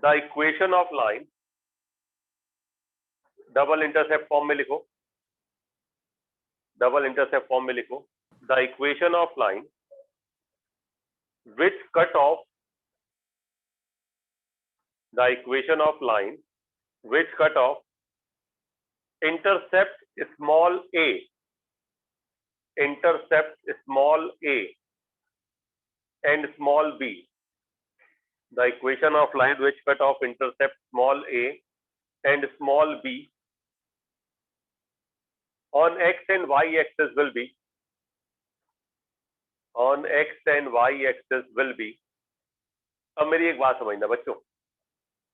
The equation of line, double intercept form में लिखो, double intercept form में लिखो, the equation of line which cut off, the equation of line which cut off intercept small a, intercept small a and small b, the equation of line which cut off intercept small a and small b on x and y axis will be, on x and y axis will be. अब मेरी एक बात समझना बच्चों,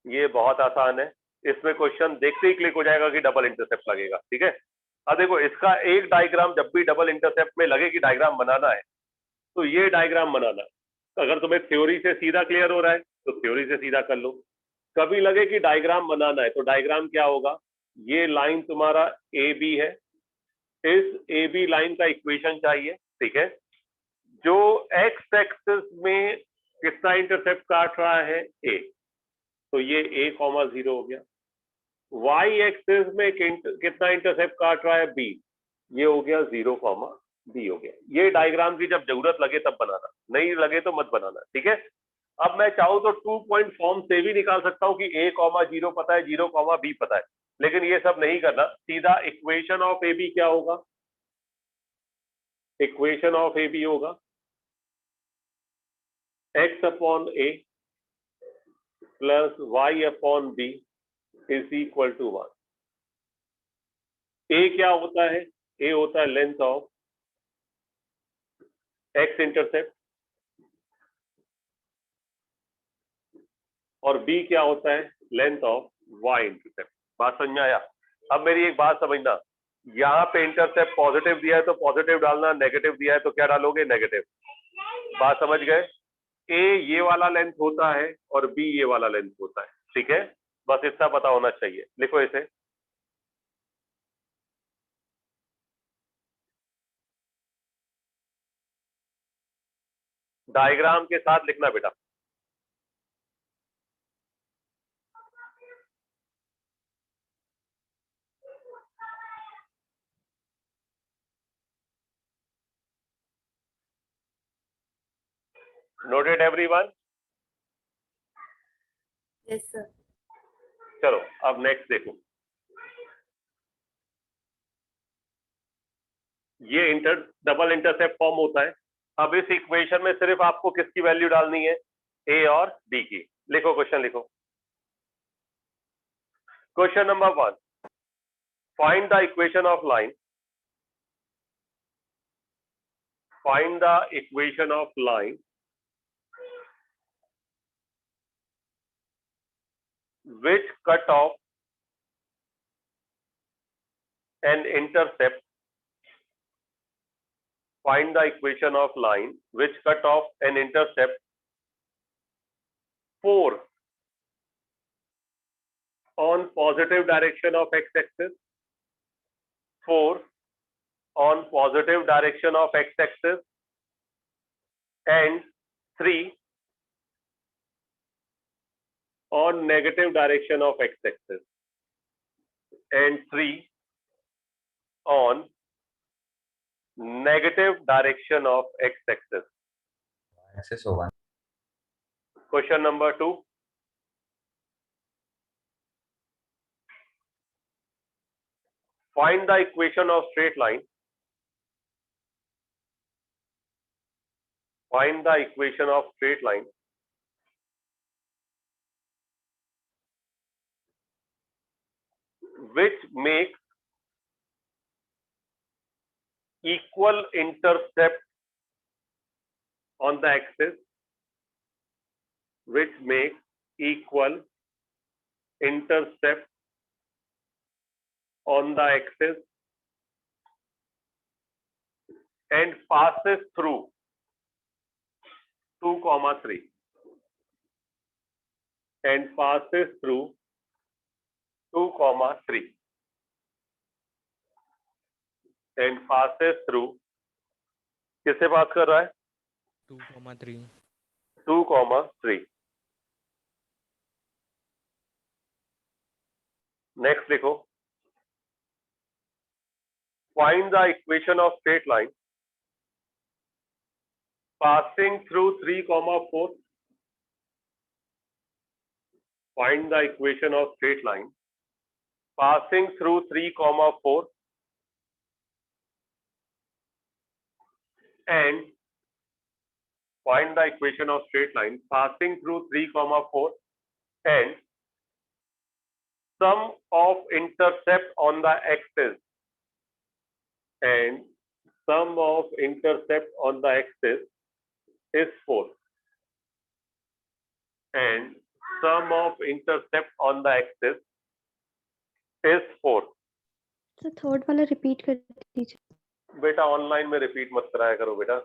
ये बहुत आसान है, इसमें क्वेश्चन देखते ही क्लिक हो जाएगा कि डबल इंटरसेप्ट लगेगा, ठीक है। अब देखो इसका एक डायग्राम जब भी डबल इंटरसेप्ट में लगे कि डायग्राम बनाना है तो ये डायग्राम बनाना है। अगर तुम्हें थ्योरी से सीधा क्लियर हो रहा है तो थ्योरी से सीधा कर लो, कभी लगे कि डायग्राम बनाना है तो डायग्राम क्या होगा, ये लाइन तुम्हारा ए बी है, इस ए बी लाइन का इक्वेशन चाहिए, ठीक है, जो एक्स एक्सिस में कितना इंटरसेप्ट काट रहा है ए, तो ये a, 0 हो गया। y एक्सिस में कितना इंटरसेप्ट काट रहा है b, ये हो गया 0, b हो गया। ये डायग्राम की जब जरूरत लगे तब बनाना, नहीं लगे तो मत बनाना, ठीक है। अब मैं चाहूं तो 2 पॉइंट फॉर्म से भी निकाल सकता हूं कि a, 0 पता है, 0, b पता है, लेकिन ये सब नहीं करना, सीधा इक्वेशन ऑफ ए बी क्या होगा, इक्वेशन ऑफ ए बी होगा x upon a plus y upon b is equal to 1। A क्या होता है, ए होता है लेंथ ऑफ एक्स इंटरसेप्ट और बी क्या होता है लेंथ ऑफ वाई इंटरसेप्ट। बात समझ में आया। अब मेरी एक बात समझना, यहाँ पे इंटरसेप्ट पॉजिटिव दिया है तो पॉजिटिव डालना, नेगेटिव दिया है तो क्या डालोगे, नेगेटिव। बात समझ गए। ए ये वाला लेंथ होता है और बी ये वाला लेंथ होता है, ठीक है, बस इतना पता होना चाहिए। लिखो इसे, डायग्राम के साथ लिखना बेटा। Noted everyone? Yes sir. चलो अब नेक्स्ट देखो, ये डबल इंटरसेप्ट फॉर्म होता है। अब इस इक्वेशन में सिर्फ आपको किसकी वैल्यू डालनी है, ए और बी की। लिखो क्वेश्चन, लिखो question number 1, find the equation of line, find the equation of line which cut off an intercept, find the equation of line which cut off an intercept 4 on positive direction of x-axis, 4 on positive direction of x-axis and 3 on negative direction of x-axis and 3 on negative direction of x-axis. Axis होगा। Question number 2, find the equation of straight line, find the equation of straight line which makes equal intercept on the axis, which makes equal intercept on the axis and passes through 2, 3 and passes through 2, 3 and passes through, किससे पास कर रहा है, 2, 3 2, 3 next लिखो, find the equation of straight line passing through 3,4. Find the equation of straight line passing through 3,4 and find the equation of straight line passing through 3,4 and sum of intercept on the axis and sum of intercept on the axis is 4 and sum of intercept on the axis is 4. तो third वाला repeat कर दीजिए। बेटा online में repeat मत कराया करो बेटा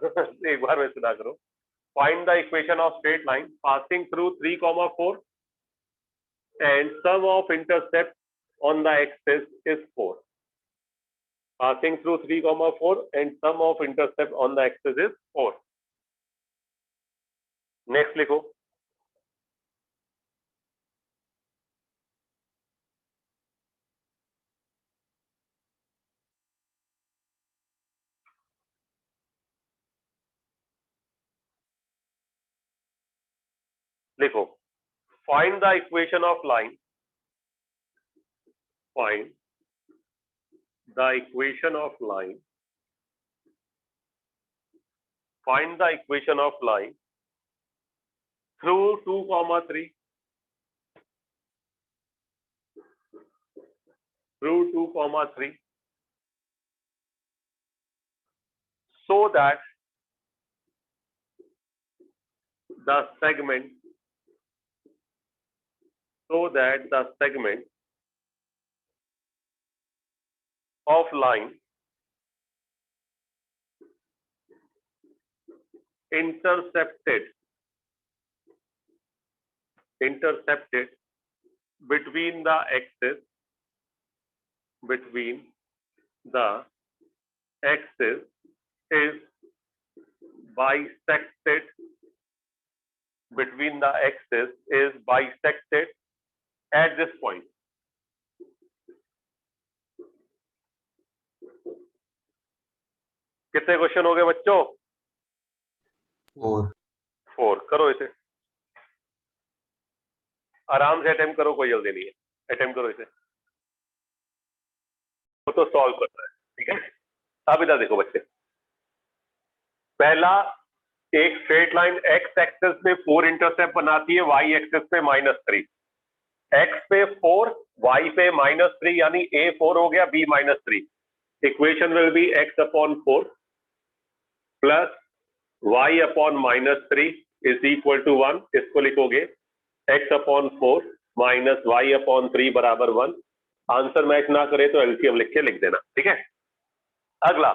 एक बार में सुना करो। Find the equation of straight line passing through 3,4 and sum of intercept on the axis is 4. Passing through 3,4 and sum of intercept on the axis is 4. Next लिखो, लिखो, find the equation of line, find the equation of line, find the equation of line through 2,3 through 2,3 so that the segment of line intercepted between the axis is bisected at this point. कितने question हो गए बच्चों? 4 करो इसे, आराम से attempt करो, कोई जल्दी नहीं है, अटेम्प्ट करो इसे, तो सॉल्व करना है, ठीक है। अब इधर देखो बच्चे, पहला एक स्ट्रेट लाइन एक्स एक्सिस पे 4 इंटरसेप्ट बनाती है, वाई एक्सिस पे -3, एक्स पे 4 वाई पे -3 यानी ए 4 हो गया, b -3। Equation will be x upon 4 plus y upon -3 is equal to 1। इसको लिखोगे x upon 4 minus y upon 3 बराबर 1। आंसर मैच ना करे तो एलसीएम लिख के लिख देना, ठीक है। अगला,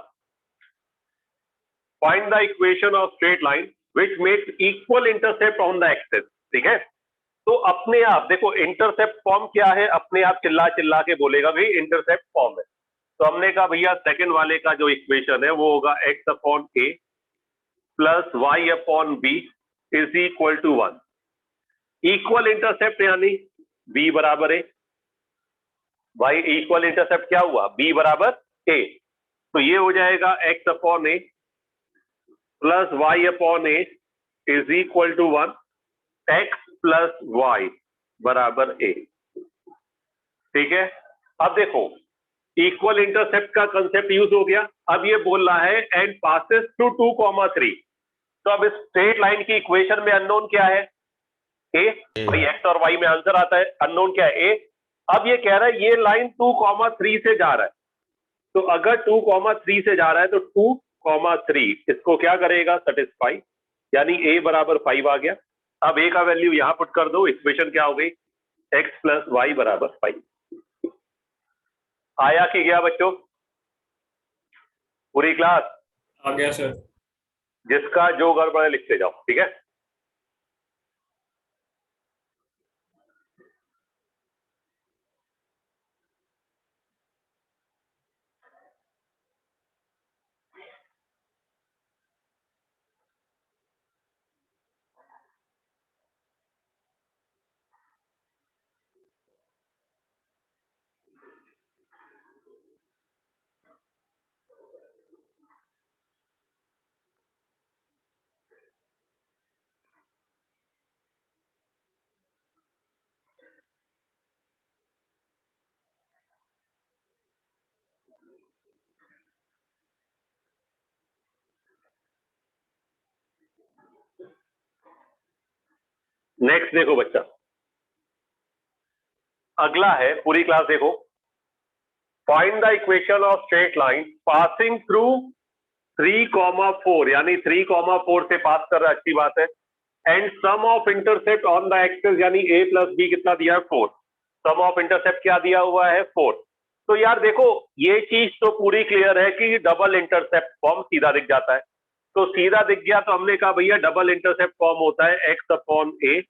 find the equation of straight line which makes equal intercept on the axis, ठीक है। तो अपने आप देखो इंटरसेप्ट फॉर्म क्या है, अपने आप चिल्ला चिल्ला के बोलेगा भाई इंटरसेप्ट फॉर्म है। तो हमने कहा भैया सेकंड वाले का जो इक्वेशन है वो होगा x upon a plus y upon b is equal to 1। Equal intercept यानी बी बराबर ए, भाई इक्वल इंटरसेप्ट क्या हुआ, बी बराबर ए, तो ये हो जाएगा x upon a plus y upon a is equal to 1, x plus y बराबर ए, ठीक है। अब देखो इक्वल इंटरसेप्ट का कंसेप्ट यूज हो गया। अब ये बोल रहा है एंड पासेस टू 2,3, तो अब इस स्ट्रेट लाइन की इक्वेशन में अननोन क्या है, ए, भाई एक्स और वाई में आंसर आता है, अननोन क्या है, ए। अब ये कह रहा है ये लाइन 2,3 से जा रहा है, तो अगर 2,3 से जा रहा है तो 2,3 इसको क्या करेगा, सेटिस्फाई, यानी ए बराबर 5 आ गया। अब ए का वैल्यू यहां पुट कर दो, इक्वेशन क्या हो गई, एक्स प्लस वाई बराबर 5। आया कि गया बच्चों, पूरी क्लास आ गया सर। जिसका जो गड़बड़ है लिखते जाओ, ठीक है। नेक्स्ट देखो बच्चा, अगला है, पूरी क्लास देखो। Find the equation of straight line passing through 3,4, यानी 3,4 से पास कर रहा है, अच्छी बात है। And sum of intercept on the axis, यानी a प्लस बी कितना दिया है 4। सम ऑफ इंटरसेप्ट क्या दिया हुआ है 4। तो यार देखो ये चीज तो पूरी क्लियर है कि डबल इंटरसेप्ट फॉर्म सीधा दिख जाता है। तो सीधा दिख गया तो हमने कहा भैया डबल इंटरसेप्ट फॉर्म होता है x upon a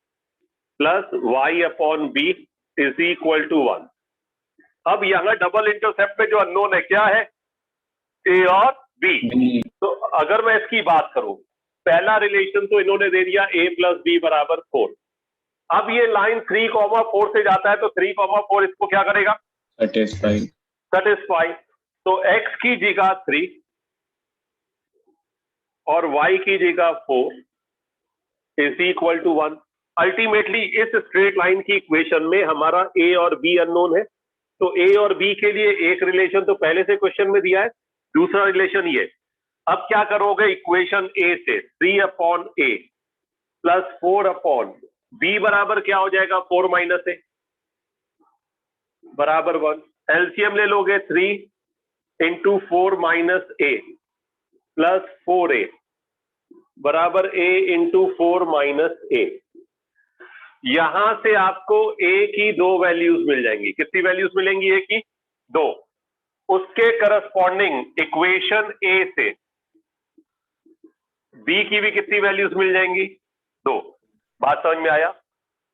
plus y upon b is equal to 1। अब यहां डबल इंटरसेप्ट में जो अननोन है क्या है, a और b। तो अगर मैं इसकी बात करूं, पहला रिलेशन तो इन्होंने दे दिया a प्लस बी बराबर 4। अब ये लाइन 3,4 से जाता है तो 3,4 इसको क्या करेगा, सेटिस्फाई। तो x की जगह 3 और y की जगह 4 इज इक्वल टू 1। अल्टीमेटली इस स्ट्रेट लाइन की इक्वेशन में हमारा a और b अननोन है। तो a और b के लिए एक रिलेशन तो पहले से क्वेश्चन में दिया है, दूसरा रिलेशन ये। अब क्या करोगे, इक्वेशन a से 3 upon a plus 4 upon b बराबर क्या हो जाएगा, 4 माइनस a बराबर 1। एलसीएम ले लोगे 3 into 4 minus a plus 4a बराबर a इंटू 4 माइनस a। यहां से आपको a की 2 वैल्यूज मिल जाएंगी। कितनी वैल्यूज मिलेंगी, a की 2। उसके करस्पॉन्डिंग इक्वेशन a से b की भी कितनी वैल्यूज मिल जाएंगी, 2। बात समझ में आया।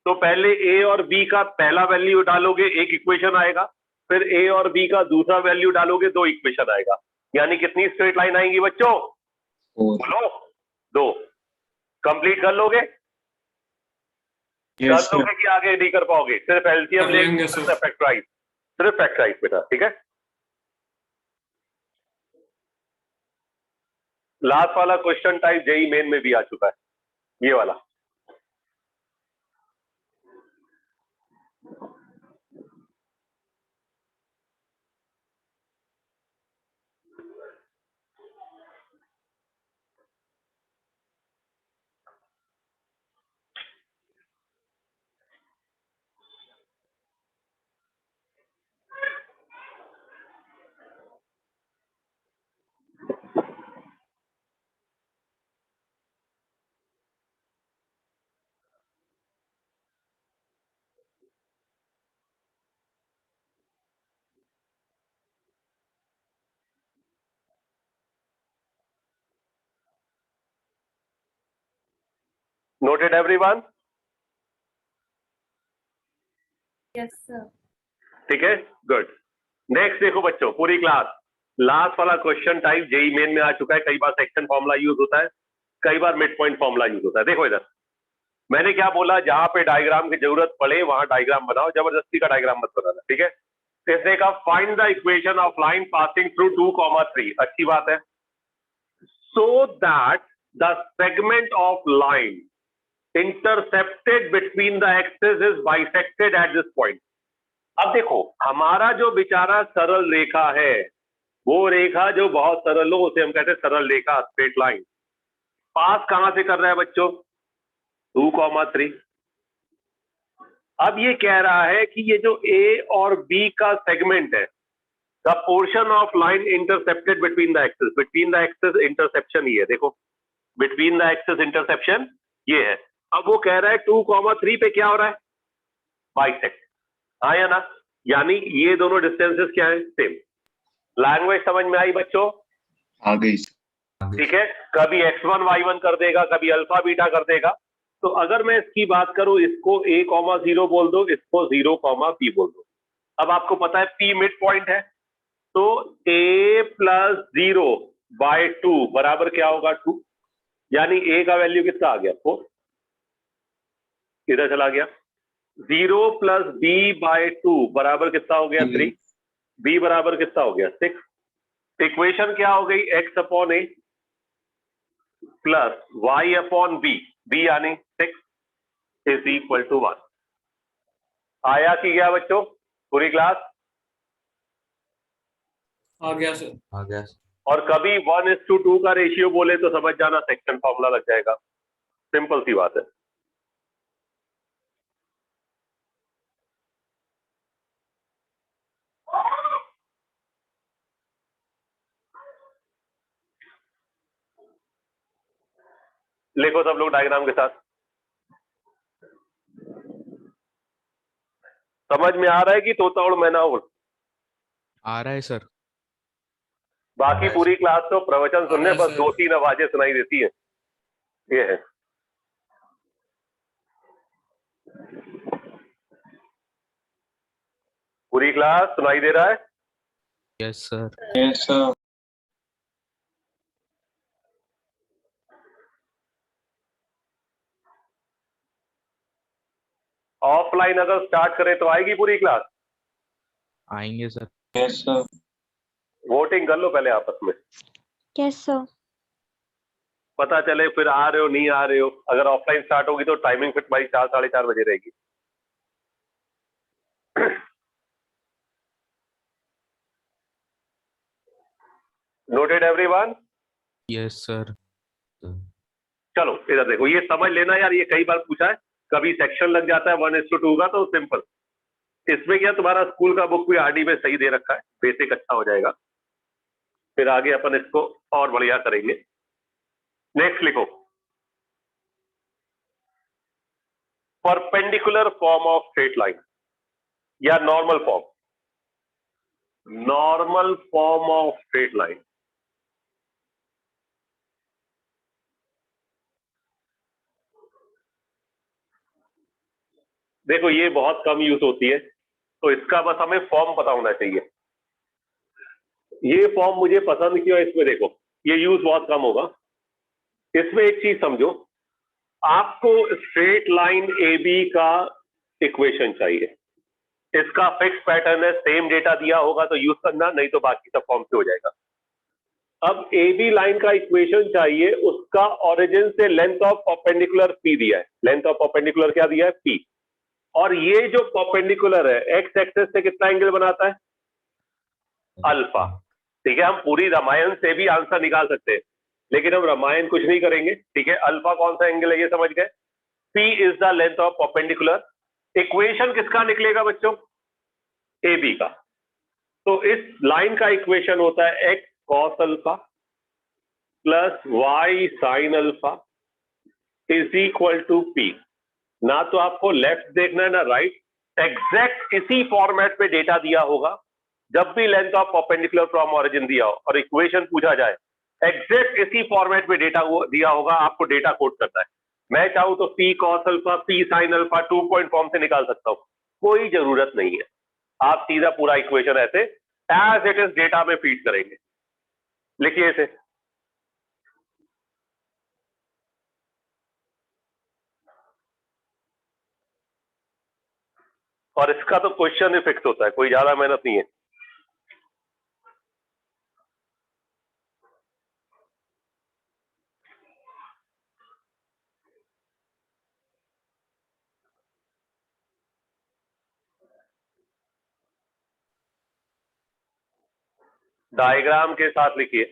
तो पहले a और b का पहला वैल्यू डालोगे, एक इक्वेशन आएगा। फिर a और b का दूसरा वैल्यू डालोगे, 2 इक्वेशन आएगा। यानी कितनी स्ट्रेट लाइन आएंगी बच्चों, बोलो 2। कंप्लीट कर लोगे, कर लोगे कि आगे नहीं कर पाओगे, सिर्फ एलसीएम लेंगे, सिर्फ फैक्टराइज बेटा, ठीक है। लास्ट वाला क्वेश्चन टाइप जेई मेन में भी आ चुका है, ये वाला। Noted everyone? Yes sir. ठीक है, गुड। नेक्स्ट देखो बच्चों, पूरी क्लास, लास्ट वाला क्वेश्चन टाइप जेई मेन में आ चुका है। कई बार सेक्शन फॉर्मूला यूज होता है, कई बार मिड पॉइंट फॉर्मूला यूज होता है। देखो इधर मैंने क्या बोला, जहां पे डायग्राम की जरूरत पड़े वहां डायग्राम बनाओ, जबरदस्ती का डायग्राम मत बनाना, ठीक है। इसने कहा find the equation of line passing through 2,3। अच्छी बात है। So that the segment of line intercepted between the axis is bisected at this point. अब देखो हमारा जो बेचारा सरल रेखा है, वो रेखा जो बहुत सरल हो उसे हम कहते हैं सरल रेखा, स्ट्रेट लाइन। पास कहां से कर रहा है बच्चों, 2,3। अब ये कह रहा है कि ये जो ए और बी का सेगमेंट है, the portion of line intercepted between the axis, between the axis interception ये है, देखो बिटवीन द एक्सिस इंटरसेप्शन ये है। अब वो कह रहा है 2,3 पे क्या हो रहा है, बाइसेक्ट। हाँ या ना, यानी ये दोनों डिस्टेंसेस क्या है, सेम। लैंग्वेज समझ में आई बच्चों, आ गई। ठीक है। कभी x1 y1 कर देगा, कभी अल्फा बीटा कर देगा। तो अगर मैं इसकी बात करूं, इसको a,0 बोल दो, इसको 0,p बोल दो। अब आपको पता है p मिड पॉइंट है, तो a प्लस 0/2 बराबर क्या होगा, 2। यानी a का वैल्यू कितना आ गया, 4, इधर चला गया। 0 प्लस b/2 बराबर कितना हो गया, 3। b बराबर कितना हो गया, 6। इक्वेशन क्या हो गई, x upon a plus y upon b, b यानी 6 इज इक्वल टू 1। आया कि गया बच्चों, पूरी क्लास आ गया सर। आ गया। और कभी 1:2 का रेशियो बोले तो समझ जाना सेक्शन फॉर्मूला लग जाएगा, सिंपल सी बात है। लिखो सब लोग डायग्राम के साथ। समझ में आ रहा है कि तोता उड़ मैना उड़? आ रहा है सर। बाकी पूरी क्लास तो प्रवचन सुनने, आ रहा है बस सर। 2-3 आवाजें सुनाई देती है। ये है। पूरी क्लास सुनाई दे रहा है? Yes sir. Yes sir. Offline अगर स्टार्ट करें तो आएगी पूरी क्लास? आएंगे सर। Yes sir. वोटिंग कर लो पहले आपस में, यस सर। पता चले फिर आ रहे हो नहीं आ रहे हो। अगर ऑफलाइन स्टार्ट होगी तो टाइमिंग फिर तुम्हारी 4-4:30 बजे रहेगी। Noted everyone? Yes sir. चलो इधर देखो, ये समझ लेना यार, ये कई बार पूछा है। कभी सेक्शन लग जाता है 1:2 का, तो सिंपल। इसमें क्या, तुम्हारा स्कूल का बुक भी आरडी में सही दे रखा है, बेसिक अच्छा हो जाएगा। फिर आगे अपन इसको और बढ़िया करेंगे। नेक्स्ट लिखो, perpendicular form of straight line या normal form. Normal form of straight line. देखो ये बहुत कम यूज होती है, तो इसका बस हमें फॉर्म पता होना चाहिए। ये फॉर्म मुझे पसंद क्यों है, इसमें देखो ये यूज बहुत कम होगा। इसमें एक चीज समझो, आपको स्ट्रेट लाइन ए बी का इक्वेशन चाहिए। इसका फिक्स पैटर्न है, सेम डेटा दिया होगा तो यूज करना, नहीं तो बाकी सब फॉर्म से हो जाएगा। अब ए बी लाइन का इक्वेशन चाहिए, उसका ओरिजिन से लेंथ ऑफ परपेंडिकुलर पी दिया है। लेंथ ऑफ परपेंडिकुलर क्या दिया है? पी। और ये जो परपेंडिकुलर है एक्स एक्सेस से कितना एंगल बनाता है? अल्फा। ठीक है, हम पूरी रामायण से भी आंसर निकाल सकते हैं, लेकिन हम रामायण कुछ नहीं करेंगे। ठीक है, अल्फा कौन सा एंगल है ये समझ गए। P is the length of perpendicular. Equation किसका निकलेगा बच्चों? ए बी का। तो इस लाइन का इक्वेशन होता है x cos alpha plus y sin alpha is equal to P। ना तो आपको लेफ्ट देखना है ना राइट, एग्जैक्ट इसी फॉर्मेट पे डेटा दिया होगा। जब भी length of perpendicular from origin दिया हो और इक्वेशन पूछा जाए, एग्जैक्ट इसी फॉर्मेट पे डेटा दिया होगा, आपको डेटा कोड करना है। मैं चाहूं तो P cos alpha, P sin alpha 2 point form से निकाल सकता हूं, कोई जरूरत नहीं है। आप सीधा पूरा इक्वेशन ऐसे एज इट इज डेटा में फीड करेंगे। लिखिए इसे, और इसका तो क्वेश्चन ही फिक्स होता है, कोई ज्यादा मेहनत नहीं है। डायग्राम के साथ लिखिए।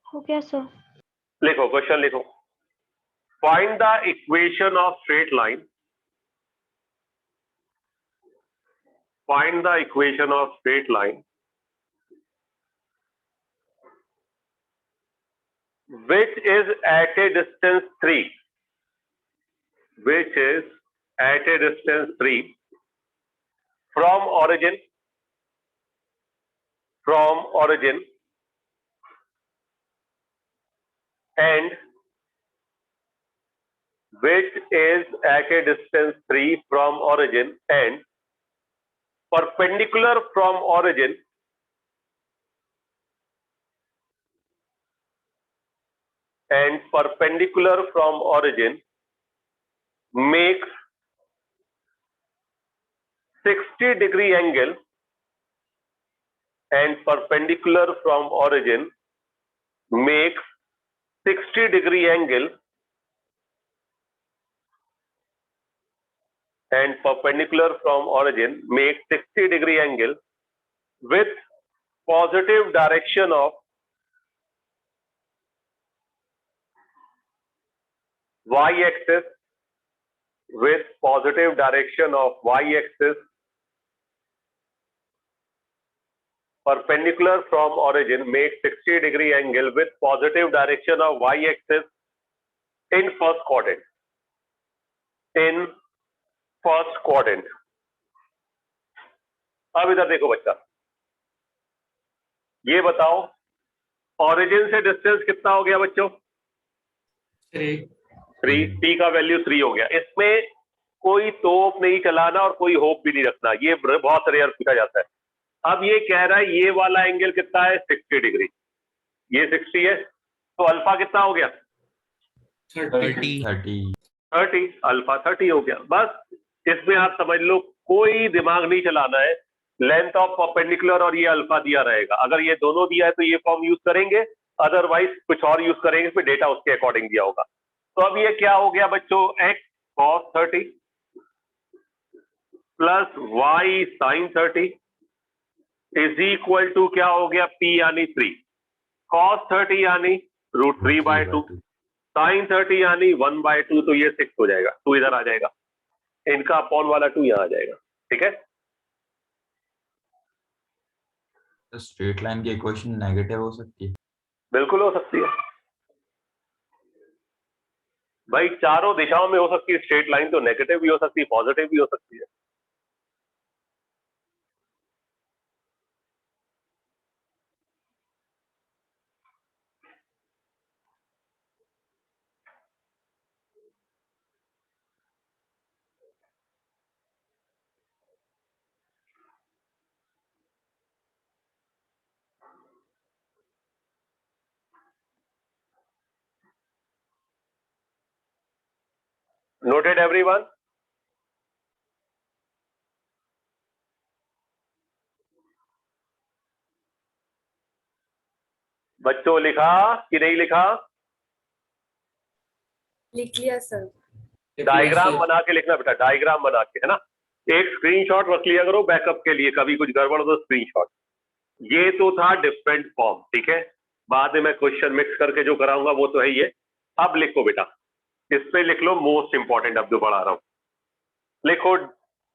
हो गया सर। लिखो क्वेश्चन लिखो, find the equation of straight line. Find the equation of straight line which is at a distance 3, which is at a distance 3 from origin and which is at a distance 3 from origin and perpendicular from origin makes 60-degree angle and perpendicular from origin makes 60-degree angle and perpendicular from origin makes 60-degree angle with positive direction of y-axis with positive direction of y-axis perpendicular from origin makes 60-degree angle with positive direction of y-axis in first quadrant. In first quadrant. अब इधर देखो बच्चा, ये बताओ origin से distance कितना हो गया बच्चों? 3 p का वैल्यू 3 हो गया। इसमें कोई तोप नहीं चलाना और कोई होप भी नहीं रखना, ये बहुत रेयर पूछा जाता है। अब ये कह रहा है ये वाला एंगल कितना है? 60 डिग्री, ये 60 है, तो अल्फा कितना हो गया? 30, अल्फा 30 हो गया। बस इसमें आप समझ लो, कोई दिमाग नहीं चलाना है। लेंथ ऑफ परपेंडिकुलर और ये अल्फा दिया रहेगा, अगर ये दोनों दिया है तो ये फॉर्म यूज करेंगे, अदरवाइज कुछ और यूज करेंगे, फिर डेटा उसके अकॉर्डिंग दिया होगा। तो अब ये क्या हो गया बच्चों? x cos 30 plus y sin 30 is equal to क्या हो गया? p यानी 3, cos 30 यानी √3/2, sin 30 यानी 1/2, तो ये 6 हो जाएगा। 2 इधर आ जाएगा, इनका अपॉन वाला 2 यहाँ आ जाएगा। ठीक है, तो स्ट्रेट लाइन की इक्वेशन नेगेटिव हो सकती है? बिल्कुल हो सकती है भाई, चारों दिशाओं में हो सकती है। स्ट्रेट लाइन तो नेगेटिव भी हो सकती है, पॉजिटिव भी हो सकती है। Noted everyone? बच्चों लिखा कि नहीं लिखा? लिख लिया सर। डायग्राम बना के लिखना बेटा, डायग्राम बना के, है ना। एक स्क्रीनशॉट रख लिया करो बैकअप के लिए, कभी कुछ गड़बड़ हो तो स्क्रीनशॉट। ये तो था डिफरेंट फॉर्म, ठीक है। बाद में मैं क्वेश्चन मिक्स करके जो कराऊंगा वो तो है ही है। अब लिखो बेटा, इस पे लिख लो मोस्ट इंपॉर्टेंट, अब जो पढ़ा रहा हूं। लिखो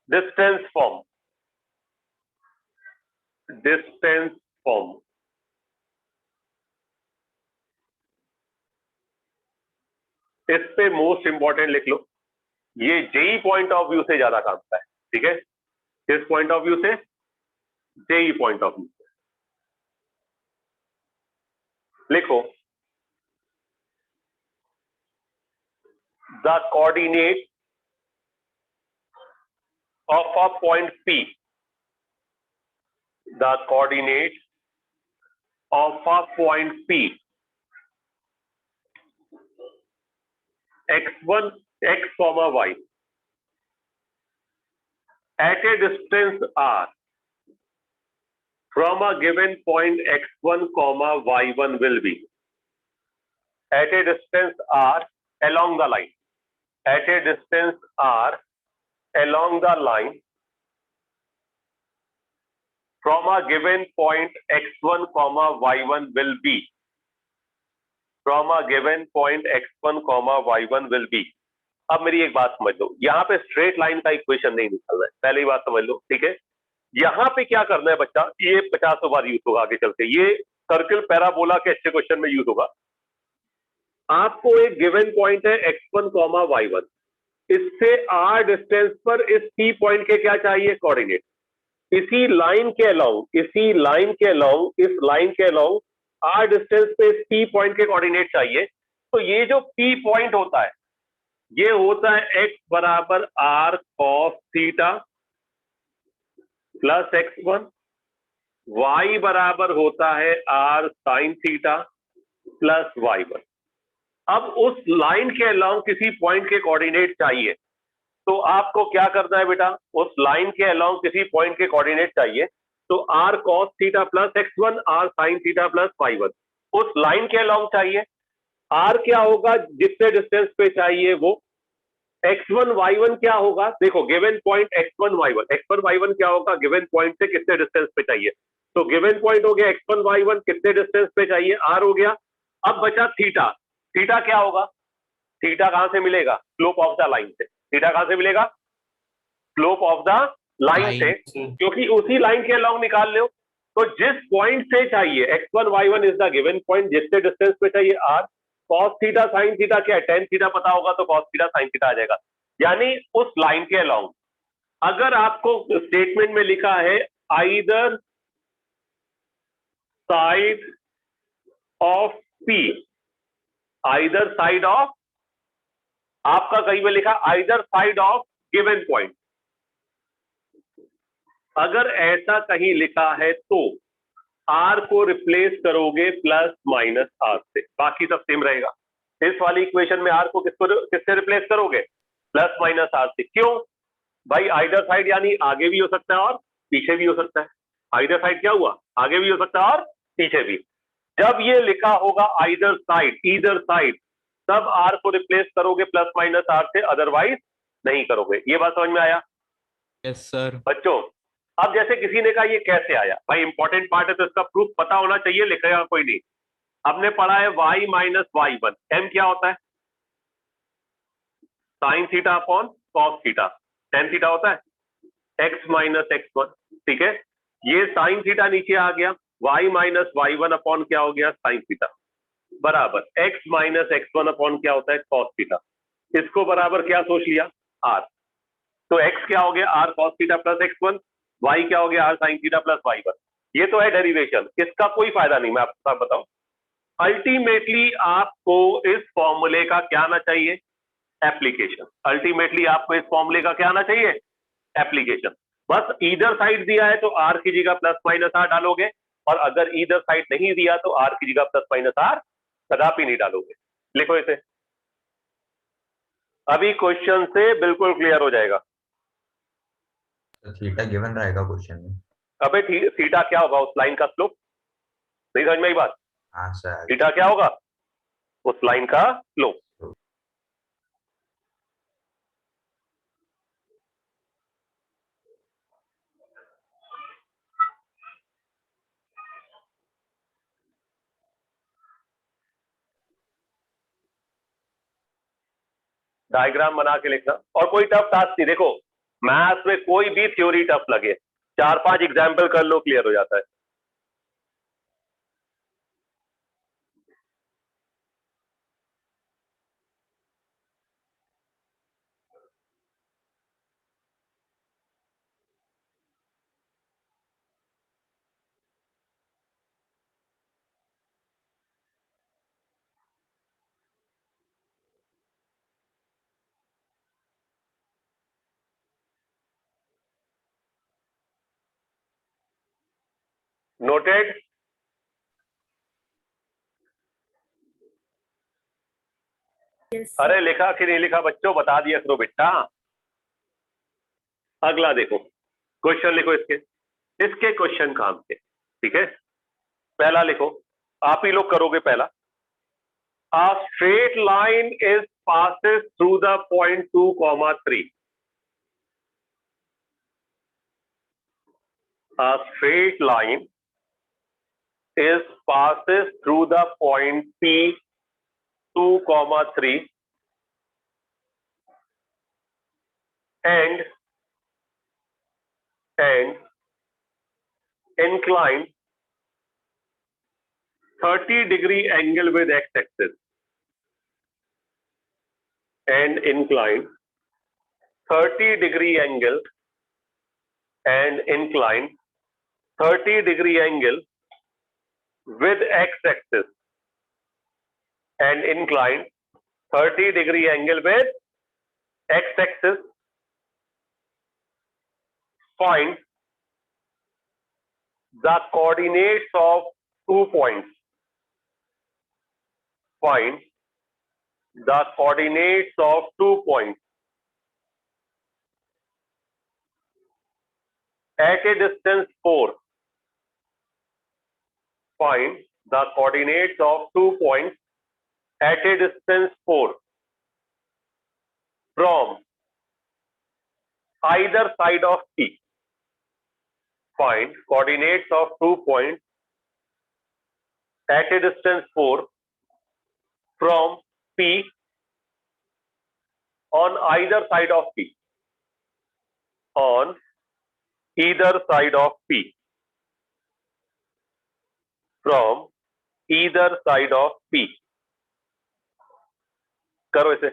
डिस्टेंस फॉर्म, डिस्टेंस फॉर्म। इस पे मोस्ट इंपॉर्टेंट लिख लो, ये जेई पॉइंट ऑफ व्यू से ज्यादा काम का है, ठीक है। किस पॉइंट ऑफ व्यू से? जेई पॉइंट ऑफ व्यू से। लिखो the coordinate of a point P, the coordinate of a point P, x1, x comma y, at a distance r from a given point x1 comma y1 will be, at a distance r along the line, at a distance r along the line from a given point x1 comma y1 will be, from a given point x1 comma y1 will be। अब मेरी एक बात समझ लो, यहाँ पे straight line का equation नहीं निकालना है, पहली बात समझ लो, ठीक है। यहाँ पे क्या करना है बच्चा, ये 50 बार यूज होगा आगे चल के, ये सर्किल पैराबोला के अच्छे क्वेश्चन में यूज होगा। आपको एक गिवन पॉइंट है x1 कॉमा y1, इससे r डिस्टेंस पर इस P पॉइंट के क्या चाहिए? कोऑर्डिनेट। इसी लाइन के अलोंग, इसी लाइन के अलोंग, इस लाइन के अलोंग r डिस्टेंस पे इस P पॉइंट के कोऑर्डिनेट चाहिए। तो ये जो P पॉइंट होता है, ये होता है x बराबर r cos theta plus x1, y बराबर होता है r sin theta plus y1। अब उस लाइन के अलोंग किसी पॉइंट के कोऑर्डिनेट चाहिए, तो आपको क्या करना है बेटा? उस लाइन के अलोंग किसी पॉइंट के कोऑर्डिनेट चाहिए, तो r cos theta plus x1, r sin theta plus y1 उस लाइन के अलोंग चाहिए। r क्या होगा जितने डिस्टेंस पे चाहिए वो, x1 y1 क्या होगा? देखो given point x1 y1, x1 y1 क्या होगा गिवन पॉइंट से कितने डिस्टेंस पे चाहिए? तो गिवन पॉइंट हो गया x1 y1, कितने डिस्टेंस पे चाहिए, r हो गया। अब बचा थीटा। थीटा क्या होगा, थीटा कहां से मिलेगा, स्लोप ऑफ द लाइन से। थीटा कहां से मिलेगा, स्लोप ऑफ द लाइन से, क्योंकि उसी लाइन के अलॉन्ग निकाल लो। तो जिस पॉइंट से चाहिए x1 y1 is the given point, जितने डिस्टेंस पे चाहिए r, cos theta sin theta क्या है, tan थीटा पता होगा तो cos थीटा sin थीटा आ जाएगा, यानी उस लाइन के अलॉन्ग। अगर आपको स्टेटमेंट में लिखा है either side of P, either side of, आपका कहीं में लिखा either side of given point, अगर ऐसा कहीं लिखा है तो r को रिप्लेस करोगे प्लस माइनस r से, बाकी सब सेम रहेगा। इस वाली इक्वेशन में r को किससे रिप्लेस करोगे, प्लस माइनस r से। क्यों भाई, आइदर साइड यानी आगे भी हो सकता है और पीछे भी हो सकता है। आइदर साइड क्या हुआ, आगे भी हो सकता है और पीछे भी। जब ये लिखा होगा आइदर साइड, ईदर साइड, तब r को रिप्लेस करोगे प्लस माइनस r से, अदरवाइज नहीं करोगे। ये बात समझ में आया यस सर। बच्चों? अब जैसे किसी ने कहा ये कैसे आया, भाई इंपॉर्टेंट पार्ट है तो इसका प्रूफ पता होना चाहिए, लिखेगा कोई नहीं। हमने पढ़ा है y माइनस y1, m क्या होता है, sine theta upon cos theta, tan theta होता है x माइनस x1, ठीक है। ये साइन थीटा नीचे आ गया, y माइनस y1 अपॉन क्या हो गया, साइन थीटा, बराबर x माइनस x1 अपॉन क्या होता है, कॉस थीटा। इसको बराबर क्या सोच लिया, r। तो x क्या हो गया, r cos theta plus x1, y क्या हो गया, r sin theta plus y1। ये तो है डेरिवेशन, इसका कोई फायदा नहीं, मैं आपको बताऊं। अल्टीमेटली आपको इस फॉर्मूले का क्या आना चाहिए, एप्लीकेशन। अल्टीमेटली आपको इस फॉर्मूले का क्या आना चाहिए, एप्लीकेशन। बस ईदर साइड दिया है तो r की जगह प्लस माइनस r डालोगे, और अगर ईदर साइड नहीं दिया तो r की जगह प्लस माइनस r कदापि नहीं डालोगे। लिखो इसे, अभी क्वेश्चन से बिल्कुल क्लियर हो जाएगा। तो थीटा गिवन रहेगा क्वेश्चन में। अबे थीटा क्या होगा, उस लाइन का स्लोप। नहीं समझ में आई बात, हाँ सर। थीटा क्या होगा, उस लाइन का स्लोप। डायग्राम बना के लिखना, और कोई टफ टास्क नहीं। देखो मैथ्स में कोई भी थ्योरी टफ लगे, 4-5 एग्जाम्पल कर लो, क्लियर हो जाता है। नोटेड? अरे लिखा कि नहीं लिखा बच्चों, बता दिया करो बेटा। अगला देखो, क्वेश्चन लिखो इसके, इसके क्वेश्चन काम के, ठीक है। पहला लिखो, आप ही लोग करोगे पहला। A straight line is passes through the point 2, 3. A straight line is passes through the point P 2, 3 and inclined 30-degree angle with x-axis, and inclined 30-degree angle and inclined 30-degree angle with x-axis, and inclined 30-degree angle with x-axis. Find the coordinates of 2 points. Find the coordinates of 2 points at a distance 4. Find the coordinates of 2 points at a distance 4 from either side of P. find coordinates of 2 points at a distance 4 from P on either side of P. On either side of P. From either side of P. करो इसे।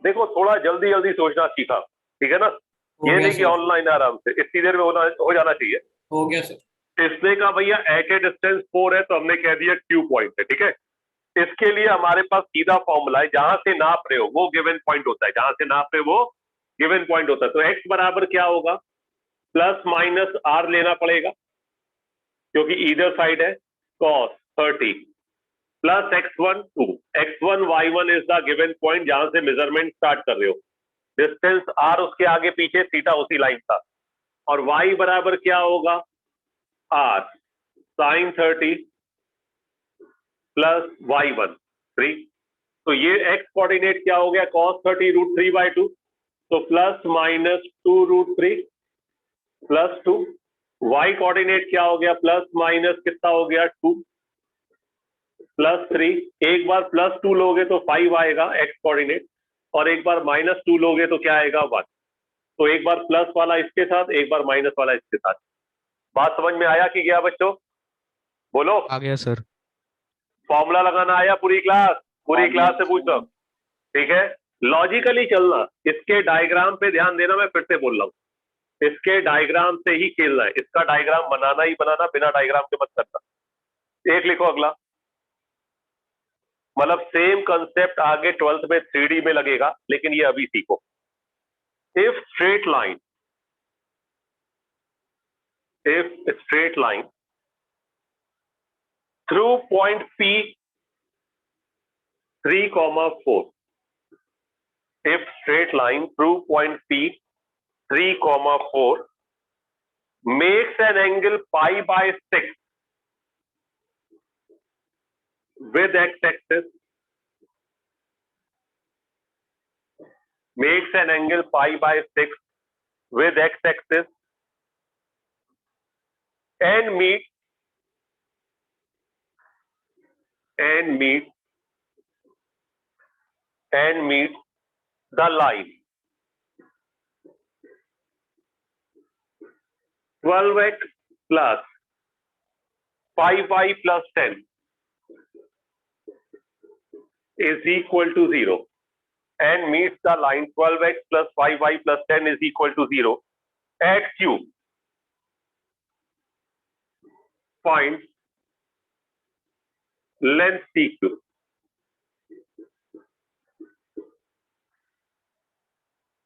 देखो थोड़ा जल्दी जल्दी सोचना सीखा, ठीक है ना? ये नहीं कि ऑनलाइन आराम से इतनी देर में हो जाना चाहिए। हो गया सर। इसने कहा भैया एट ए डिस्टेंस 4 है तो हमने कह दिया Q पॉइंट है, ठीक है। इसके लिए हमारे पास सीधा फॉर्मूला है, जहां से नाप रहे हो वो गिवन पॉइंट होता है, जहां से नाप रहे हो वो गिवन पॉइंट होता है। तो x बराबर क्या होगा, प्लस माइनस r लेना पड़ेगा क्योंकि ईदर साइड है cos 30 plus x1 2 x1 y1 is the given point जहां से मेजरमेंट स्टार्ट कर रहे हो। डिस्टेंस r उसके आगे पीछे थीटा उसी लाइन था। और y बराबर क्या होगा, r sin 30 प्लस y1 3। तो ये x कोऑर्डिनेट क्या हो गया, cos 30 √3/2, तो plus minus 2√3 plus 2। y coordinate क्या हो गया, प्लस माइनस कितना हो गया 2 प्लस 3। एक बार प्लस 2 लोगे तो 5 आएगा x कोऑर्डिनेट, और एक बार माइनस 2 लोगे तो क्या आएगा 1। तो एक बार प्लस वाला इसके साथ, एक बार माइनस वाला इसके साथ। बात समझ में आया कि गया बच्चों, बोलो। आ गया सर। फॉर्मूला लगाना आया पूरी क्लास से पूछो, ठीक है। लॉजिकली चलना, इसके डायग्राम पे ध्यान देना, मैं फिर से बोल रहा हूं, इसके डायग्राम से ही खेलना है। इसका डायग्राम बनाना ही बनाना, बिना डायग्राम के मत करना। एक लिखो अगला, मतलब सेम कंसेप्ट आगे 12th में 3D में लगेगा, लेकिन ये अभी सीखो। If straight line through point P 3,4, if straight line through point P 3,4 makes an angle pi/6 with x-axis, makes an angle pi/6 with x-axis and meets the line 12x plus 5y plus 10 is equal to 0, and meets the line 12x plus 5y plus 10 is equal to 0 at Q. Find length PQ.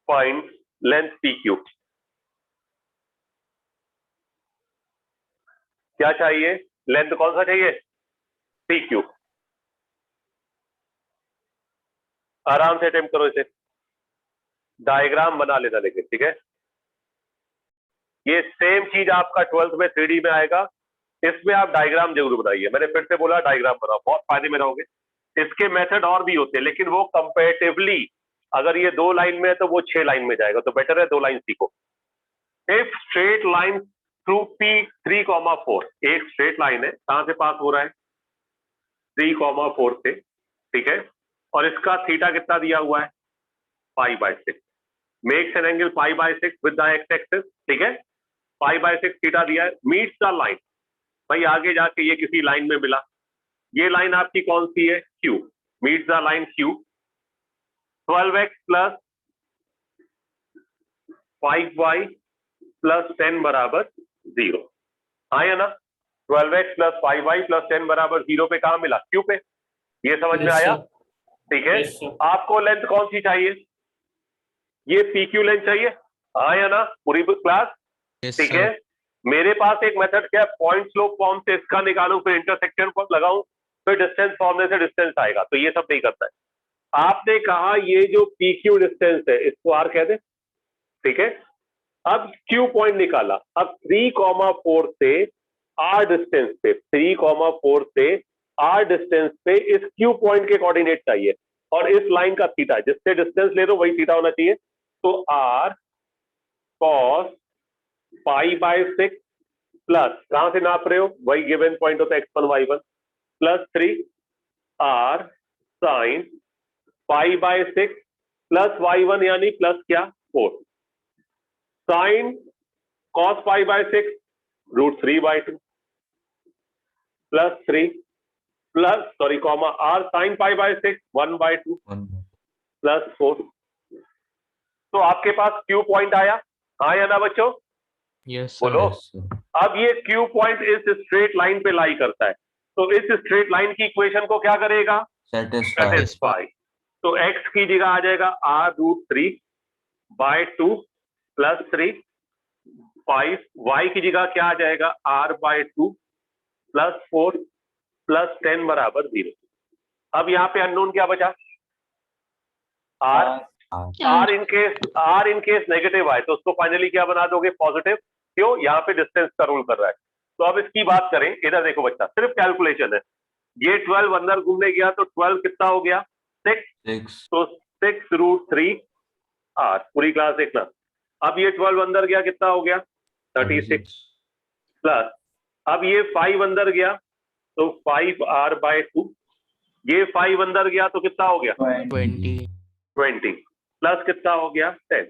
Find length PQ. क्या चाहिए, length कौन सा चाहिए, PQ। आराम से attempt करो इसे, diagram बना लेना लेकिन, ठीक है। ये सेम चीज आपका 12th में 3D में आएगा, इसमें आप डायग्राम जरूर बनाइए। मैंने फिर से बोला डायग्राम बनाओ, बहुत फायदे में रहोगे। इसके मेथड और भी होते हैं, लेकिन वो कंपैरेटिवली, अगर ये 2 लाइन में है तो वो 6 लाइन में जाएगा, तो बेटर है 2 लाइन सीखो। If straight line through P 3,4, एक स्ट्रेट लाइन है, कहां से पास हो रहा है? 3,4 से, ठीक है, और इसका थीटा कितना दिया हुआ है? π/6, makes an angle π/6 with the x axis, ठीक है, π/6 थीटा दिया है, मीट्स द लाइन। भाई आगे जाके ये किसी लाइन में मिला, ये लाइन आपकी कौन सी है? Q, meets the line Q, 12x plus 5y plus 10 बराबर 0, आया ना? 12x प्लस 5y प्लस 10 बराबर 0 पे कहां मिला? Q पे। ये समझ में Yes, आया? sir. ठीक है, Yes, sir. आपको लेंथ कौन सी चाहिए? ये PQ लेंथ चाहिए, आया ना पूरी क्लास? Yes, ठीक sir. है, मेरे पास एक मेथड क्या है, पॉइंट स्लोप फॉर्म से इसका निकालूं, फिर इंटरसेक्शन पर लगाऊं, फिर डिस्टेंस फॉर्मूले से डिस्टेंस आएगा, तो ये सब नहीं करता है। आपने कहा ये जो PQ डिस्टेंस है इसको R कह दे, ठीक है। अब Q पॉइंट निकाला, अब 3,4 से R डिस्टेंस पे, 3,4 से R डिस्टेंस पे इस Q पॉइंट के कोऑर्डिनेट चाहिए, और इस लाइन का थीटा, जिससे डिस्टेंस ले दो वही थीटा होना चाहिए। तो R cos π/6 प्लस, कहां से नाप रहे हो? वही गिवन पॉइंट होता है x1 y1, plus 3 R sin π/6 plus y1 यानी प्लस क्या? 4 sin cos π/6 √3/2 plus 3 plus sorry comma R sin π/6 1/2 plus 4। तो आपके पास Q पॉइंट आया, हाँ या ना बच्चों? Yes, sir. बोलो। Yes, sir. अब ये Q पॉइंट इस स्ट्रेट लाइन पे लाई करता है, तो इस स्ट्रेट लाइन की इक्वेशन को क्या करेगा? Satisfy. सेटिस्फाई। तो x की जगह आ जाएगा R√3/2 प्लस 3 5, y की जगह क्या आ जाएगा? R/2 प्लस 4 प्लस 10 बराबर 0। अब यहाँ पे अननोन क्या बचा? R। R in case negative आए तो उसको फाइनली क्या बना दोगे? पॉजिटिव। क्यों? यहाँ पे डिस्टेंस का रूल कर रहा है। तो अब इसकी बात करें, इधर देखो बच्चा, सिर्फ कैलकुलेशन है। ये 12 अंदर घूमने गया तो 12 कितना हो गया? 6, 6. तो 6√3R, पूरी क्लास देखना। अब ये 12 अंदर गया, कितना हो गया? 36 प्लस, अब ये 5 अंदर गया तो 5R/2, ये 5 अंदर गया तो कितना हो गया? 20. 20 प्लस कितना हो गया? 10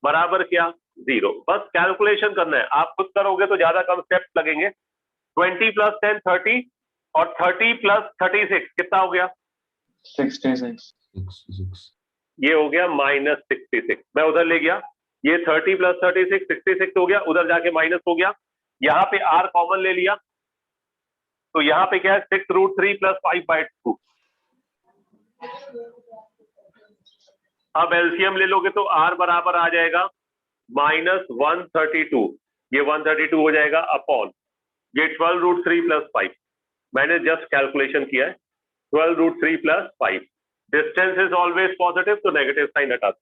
बराबर क्या? 0। बस कैलकुलेशन करना है, आप खुद करोगे तो ज्यादा कम स्टेप्स लगेंगे। 20 प्लस 10 30, और 30 प्लस 36 कितना हो गया? 66. 66. ये हो गया -66। मैं उधर ले गया, ये 30 प्लस 36 66 हो गया, उधर जाके माइनस हो गया, यहाँ पे R कॉमन ले लिया, तो यहाँ पे क्या है? 6√3 प्लस 5/2। अब एलसीएम ले लोगे तो R बराबर आ जाएगा -132, ये 132 हो जाएगा अपॉन ये 12√3 प्लस 5, मैंने जस्ट कैलकुलेशन किया है, 12√3 plus 5। Distance is always positive, तो नेगेटिव साइन हटा दो।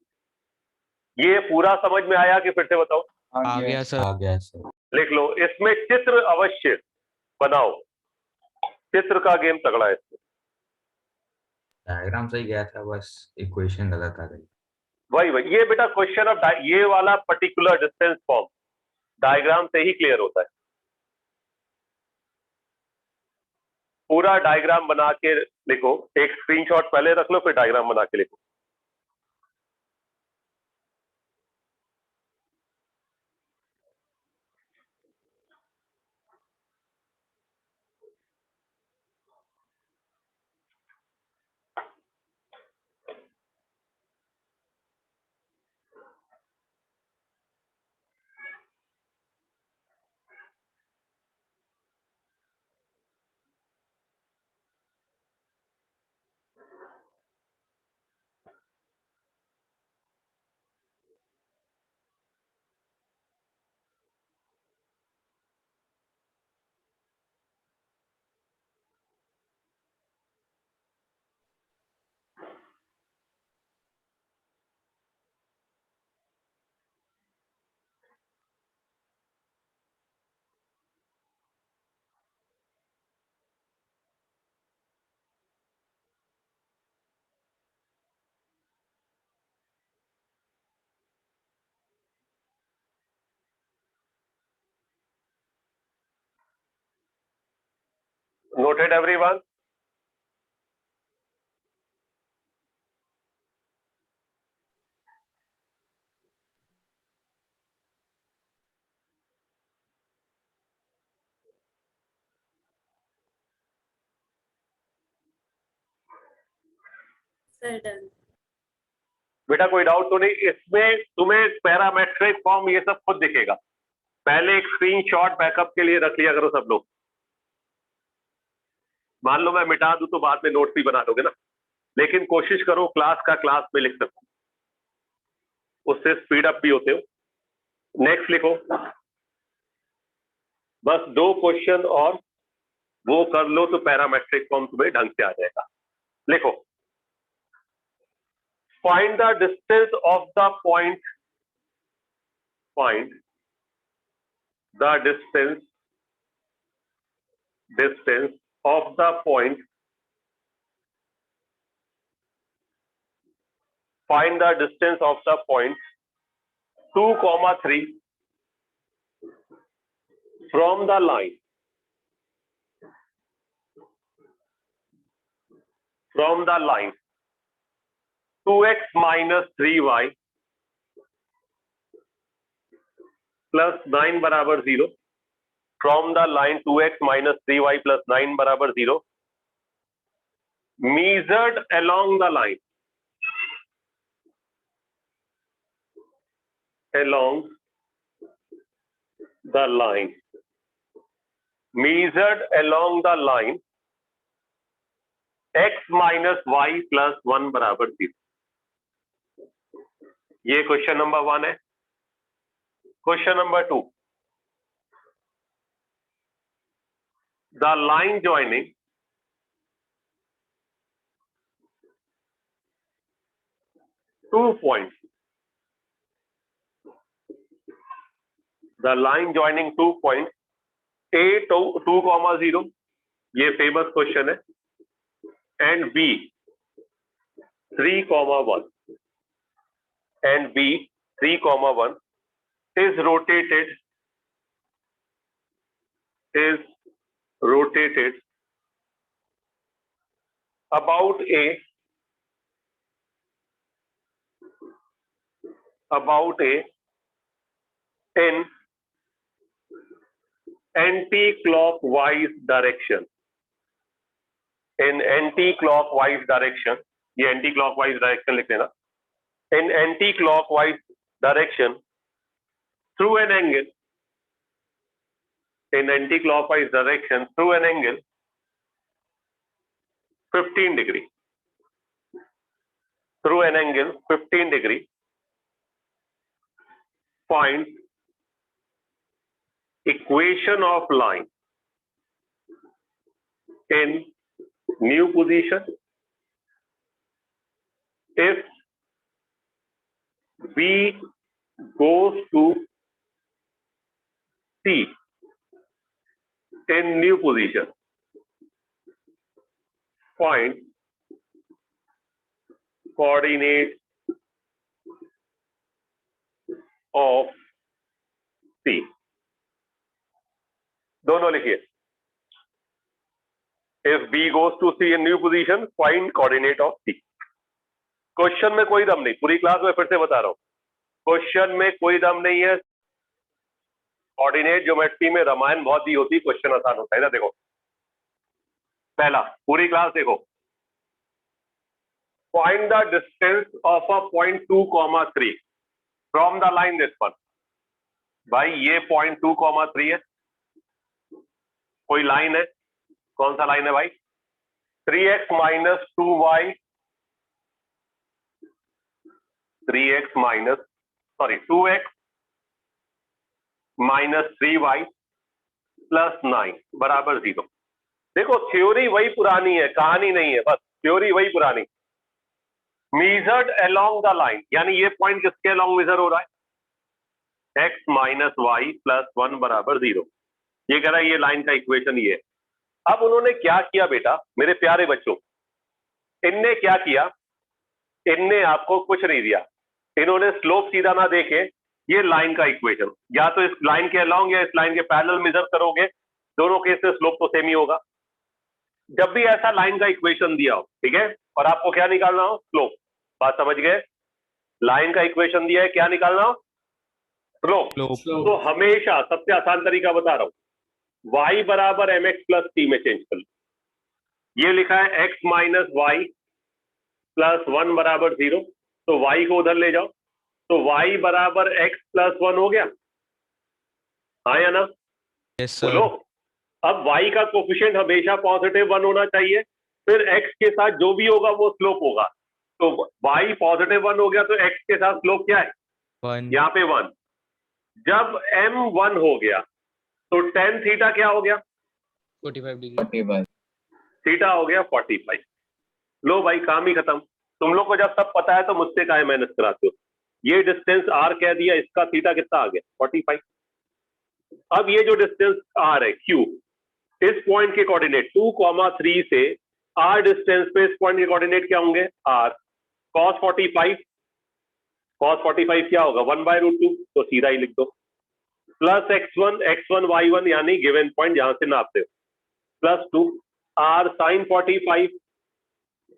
ये पूरा समझ में आया कि फिर से बताओ? आ गया सर. आ गया सर. लिख लो, इसमें चित्र अवश्य बनाओ, चित्र का गेम तगड़ा है इसमें। डायग्राम सही गया था, बस इक्वेशन गलत आ गई. वही ये बेटा क्वेश्चन ऑफ ये वाला पर्टिकुलर डिस्टेंस फॉर्म डायग्राम से ही क्लियर होता है। पूरा डायग्राम बना के लिखो, एक स्क्रीनशॉट पहले रख लो, फिर डायग्राम बना के लिखो। Noted everyone? Sir, done. बेटा कोई डाउट तो नहीं? इसमें तुम्हें पैरामेट्रिक फॉर्म ये सब खुद दिखेगा। पहले एक स्क्रीनशॉट बैकअप के लिए रख लिया करो सब लोग। मान लो मैं मिटा दूं तो बाद में नोट भी बना लोगे ना, लेकिन कोशिश करो क्लास का क्लास में लिख सको, उससे स्पीड अप भी होते हो। नेक्स्ट लिखो, बस 2 क्वेश्चन और वो कर लो तो पैरामेट्रिक फॉर्म तुम्हें ढंग से आ जाएगा। लिखो, find the distance of the point, find the distance of the point, find the distance of the point 2, 3 from the line, from the line 2x minus 3y plus 9 बराबर 0, from the line 2x minus 3y plus 9 बराबर 0, measured along the line, along the line, measured along the line x minus y plus 1 बराबर 0। ये question number 1 है। Question number 2, the line joining two points, the line joining 2 points a 2, 0, ये famous question है, and b 3, 1 and b 3, 1 is rotated about a in anti-clockwise direction, in anti-clockwise direction, ये anti-clockwise direction लिख लेना, in anti-clockwise direction through an angle, in anti-clockwise direction through an angle 15 degree, through an angle 15 degree, find equation of line in new position if B goes to C in new position, find coordinates of C। दोनों लिखिए, if B goes to C in new position, find coordinate of C। Question में कोई दम नहीं, पूरी class में फिर से बता रहा हूं, क्वेश्चन में कोई दम नहीं है। कोऑर्डिनेट ज्योमेट्री में रामायण बहुत दी होती, क्वेश्चन आसान होता है ना। देखो पहला, पूरी क्लास देखो, find the distance of a point 2, 3 from the line this one. भाई ये पॉइंट 2, 3 है, कोई लाइन है, कौन सा लाइन है भाई? 3x minus 2y, 2x minus 3y plus 9 बराबर 0। देखो थ्योरी वही पुरानी है, कहानी नहीं है, बस थ्योरी वही पुरानी। मेजर्ड अलोंग द लाइन, यानी ये पॉइंट किसके अलोंग मेजर हो रहा है? x minus y plus 1 बराबर 0। ये कह रहा है ये लाइन का इक्वेशन ये है। अब उन्होंने क्या किया बेटा, मेरे प्यारे बच्चों, इनने क्या किया, इनने आपको कुछ नहीं दिया, इन्होंने स्लोप सीधा ना देके ये लाइन का इक्वेशन, या तो इस लाइन के अलोंग या इस लाइन के पैरेलल मेजर करोगे, दोनों केस में स्लोप तो सेम ही होगा। जब भी ऐसा लाइन का इक्वेशन दिया हो, ठीक है, और आपको क्या निकालना हो, स्लोप, बात समझ गए, लाइन का इक्वेशन दिया है, क्या निकालना हो, स्लोप। Slope. तो हमेशा सबसे आसान तरीका बता रहा हूं, y बराबर mx प्लस t में चेंज कर लो। ये लिखा है x माइनस वाई प्लस 1 बराबर 0, तो y को उधर ले जाओ, तो y बराबर x प्लस 1 हो गया, हाँ या ना, Yes, sir. बोलो। अब y का कोफिशिएंट हमेशा पॉजिटिव 1 होना चाहिए, फिर x के साथ जो भी होगा वो स्लोप होगा, तो y पॉजिटिव 1 हो गया, तो x के साथ स्लोप क्या है, 1. यहाँ पे 1। जब m 1 हो गया तो tan थीटा क्या हो गया, 45 degree. 45. थीटा हो गया 45। लो भाई, काम ही खत्म। तुम लोग को जब सब पता है तो मुझसे काहे मेहनत कराते हो। ये डिस्टेंस r कह दिया, इसका थीटा कितना आ गया, 45। अब ये जो डिस्टेंस r है q, इस पॉइंट के कोऑर्डिनेट 2,3 से r डिस्टेंस पे इस पॉइंट के कोऑर्डिनेट क्या होंगे, r cos 45। cos 45 क्या होगा, 1/√2, तो सीधा ही लिख दो, प्लस x1 y1 यानी गिवन पॉइंट जहां से नापते हो, plus 2 r sin 45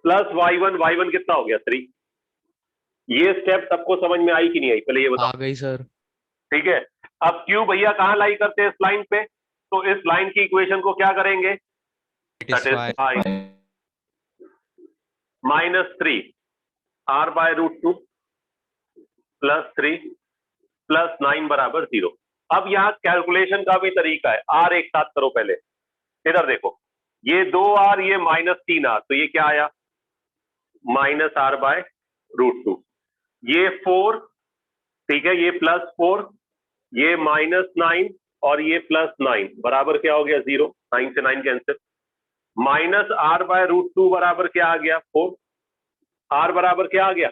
plus y1 कितना हो गया, 3। ये स्टेप सबको समझ में आई कि नहीं आई, पहले ये बताओ। आ गई सर. ठीक है, अब क्यू भैया कहाँ लाई करते हैं, इस लाइन पे, तो इस लाइन की इक्वेशन को क्या करेंगे, Satisfy. -3 r/√2 प्लस 3 प्लस 9 बराबर 0। अब यहाँ कैलकुलेशन का भी तरीका है, r एक साथ करो पहले, इधर देखो, ये 2r ये -3r, तो ये क्या आया, -r/√2, ये 4, ठीक है, ये +4, ये -9 और ये +9 बराबर क्या हो गया, 0। 9 से 9 कैंसिल, -r/√2 बराबर क्या आ गया, 4। r बराबर क्या आ गया,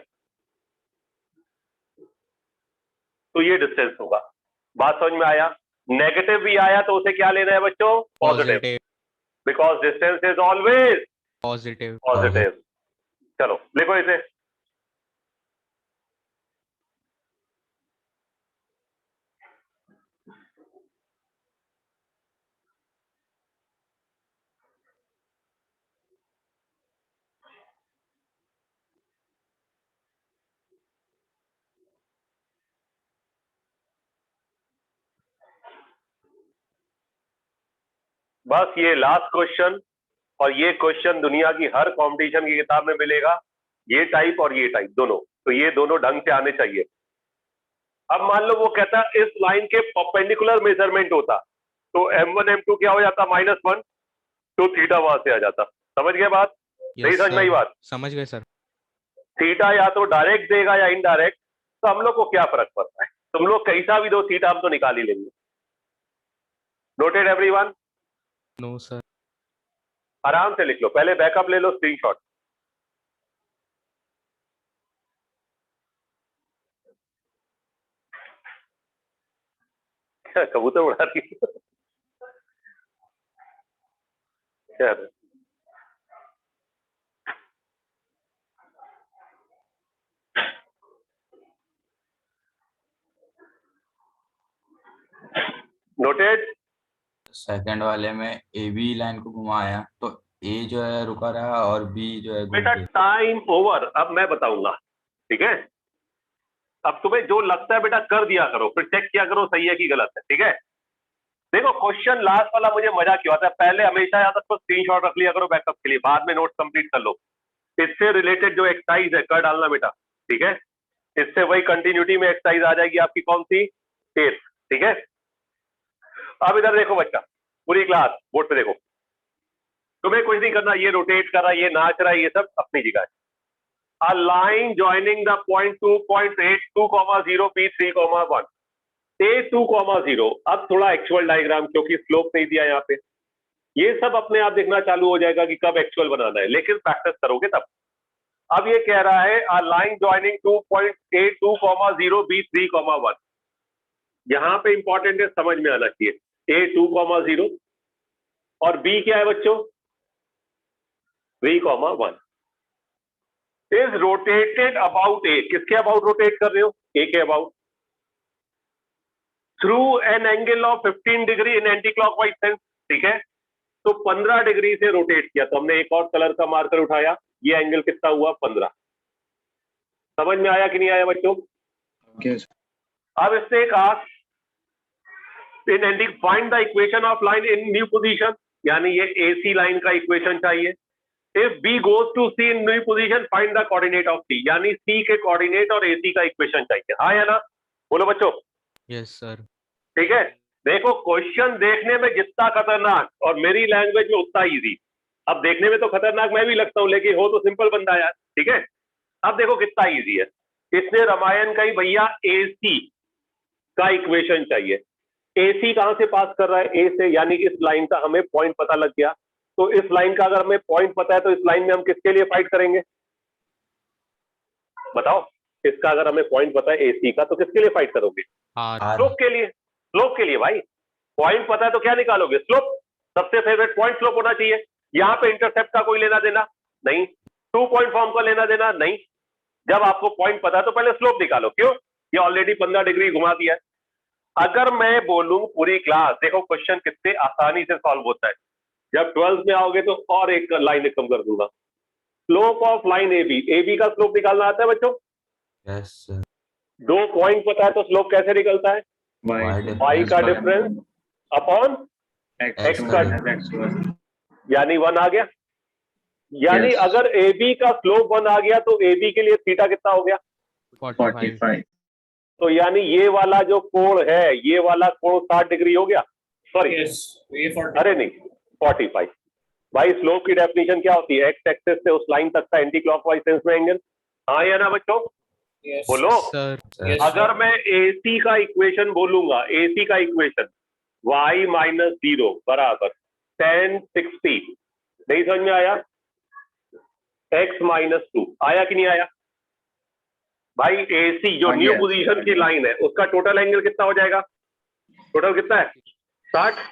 तो ये डिस्टेंस होगा। बात समझ में आया, नेगेटिव भी आया तो उसे क्या लेना है बच्चों, positive, Positive. Because distance is always Positive. Positive. चलो लिखो इसे, बस ये लास्ट क्वेश्चन, और ये क्वेश्चन दुनिया की हर कंपटीशन की किताब में मिलेगा, ये टाइप और ये टाइप दोनों, तो ये दोनों ढंग से आने चाहिए। अब मान लो वो कहता इस लाइन के परपेंडिकुलर मेजरमेंट होता, तो m1 m2 क्या हो जाता, -1, तो थीटा वहां से आ जाता। समझ गए बात, नहीं Yes, समझ में आई sir. बात, समझ गए सर. थीटा या तो डायरेक्ट देगा या इनडायरेक्ट, तो हम लोग को क्या फर्क पड़ता है, तुम लोग कैसा भी दो थीटा हम तो निकाल ही लेंगे। Noted everyone, No, sir. आराम से लिख लो, पहले बैकअप ले लो, स्क्रीनशॉट। कबूतर उड़ा रही है। चलो। नोटेड, सेकंड वाले में ए बी लाइन को घुमाया तो ए जो है रुका रहा और बी जो है घूम बेटा के। टाइम ओवर, अब मैं बताऊंगा, ठीक है, अब तुम्हें जो लगता है बेटा कर दिया करो, फिर चेक किया करो सही है कि गलत है, ठीक है। देखो क्वेश्चन लास्ट वाला मुझे मजा क्यों आता है, पहले हमेशा याद रखो, स्क्रीनशॉट रख लिया करो बैकअप के लिए, बाद में नोट कंप्लीट कर लो। इससे रिलेटेड जो एक्सरसाइज है कर डालना बेटा, ठीक है, इससे वही कंटिन्यूटी में एक्सरसाइज आ जाएगी आपकी, कौन सी, 8th, ठीक है। अब इधर देखो बच्चा, पूरी क्लास बोर्ड पे देखो, तुम्हें कुछ नहीं करना, ये रोटेट कर रहा है, ये नाच रहा है, ये सब अपनी जगह है। A line joining the point 2.82, 0 P3, 1 A2, 0। अब थोड़ा एक्चुअल डायग्राम, क्योंकि स्लोप नहीं दिया यहाँ पे, ये सब अपने आप देखना चालू हो जाएगा कि कब एक्चुअल बनाना है, लेकिन प्रैक्टिस करोगे तब। अब ये कह रहा है a line joining 2.82, 0 B3, 1। यहाँ पे इंपॉर्टेंट है, समझ में आना चाहिए, A2, 0 और B क्या है बच्चों, 3, 1 इज रोटेटेड अबाउट ए, किसके अबाउट रोटेट कर रहे हो, ए के about, through an angle of 15 degree in anti clockwise sense, ठीक है। तो 15 डिग्री से रोटेट किया, तो हमने एक और कलर का मार्कर उठाया, ये एंगल कितना हुआ 15। समझ में आया कि नहीं आया बच्चों? Okay, sir. अब इसने कहा in ending find the equation of line in new position, यानी ये AC लाइन का इक्वेशन चाहिए। If B goes to C in new position find the coordinate of C, यानी C के कोऑर्डिनेट और AC का इक्वेशन चाहिए। हाँ या ना? बोलो बच्चों। Yes, sir. ठीक है, देखो क्वेश्चन देखने में जितना खतरनाक और मेरी लैंग्वेज में उतना इजी। अब देखने में तो खतरनाक मैं भी लगता हूं, लेकिन हो तो सिंपल बंदा यार। ठीक है, अब देखो कितना इजी है। इसने रामायण का ही भैया AC का इक्वेशन चाहिए। AC कहां से पास कर रहा है? A से, यानी इस लाइन का हमें पॉइंट पता लग गया। तो इस लाइन का अगर हमें पॉइंट पता है तो इस लाइन में हम किसके लिए फाइट करेंगे? बताओ, इसका अगर हमें पॉइंट पता है AC का तो किसके लिए फाइट करोगे? R. स्लोप के लिए। स्लोप के लिए भाई। पॉइंट पता है तो क्या निकालोगे? स्लोप। सबसे फेवरेट पॉइंट स्लोप होना चाहिए। यहां पे इंटरसेप्ट का कोई लेना देना नहीं, 2 पॉइंट फॉर्म का लेना देना नहीं। जब आपको पॉइंट पता है तो पहले स्लोप निकालो। क्यों? ये ऑलरेडी 15 डिग्री घुमा दिया है। अगर मैं बोलूं पूरी क्लास, देखो क्वेश्चन कितने आसानी से सॉल्व होता है। जब 12th में आओगे तो और एक लाइन कम कर दूंगा। स्लोप ऑफ लाइन AB का स्लोप निकालना आता है बच्चों? Yes, sir. 2 पॉइंट पता है तो स्लोप कैसे निकलता है? Y Y का डिफरेंस अपॉन X का X1. यानी 1 आ गया। यानी Yes. अगर AB का स्लोप 1 आ गया तो AB के लिए थीटा कितना हो गया? 45. 45. तो यानी ये वाला जो कोण है, ये वाला कोण 60 डिग्री हो गया। Sorry, Yes. ये 40. अरे नहीं, 45। भाई स्लोप की डेफिनेशन क्या होती है? एक्स एक्सेस से उस लाइन तक का एंटी क्लॉकवाइज सेंस में एंगल। हाँ या ना बच्चों? Yes. बोलो। Sir. Yes, अगर sir. मैं AC का इक्वेशन बोलूंगा, AC का इक्वेशन y माइनस 0 बराबर tan 60, नहीं समझ में आया? x माइनस 2 आया कि नहीं आया? भाई AC जो हाँ, न्यू yes. पोजीशन की लाइन है उसका टोटल एंगल कितना हो जाएगा? टोटल कितना है? 60।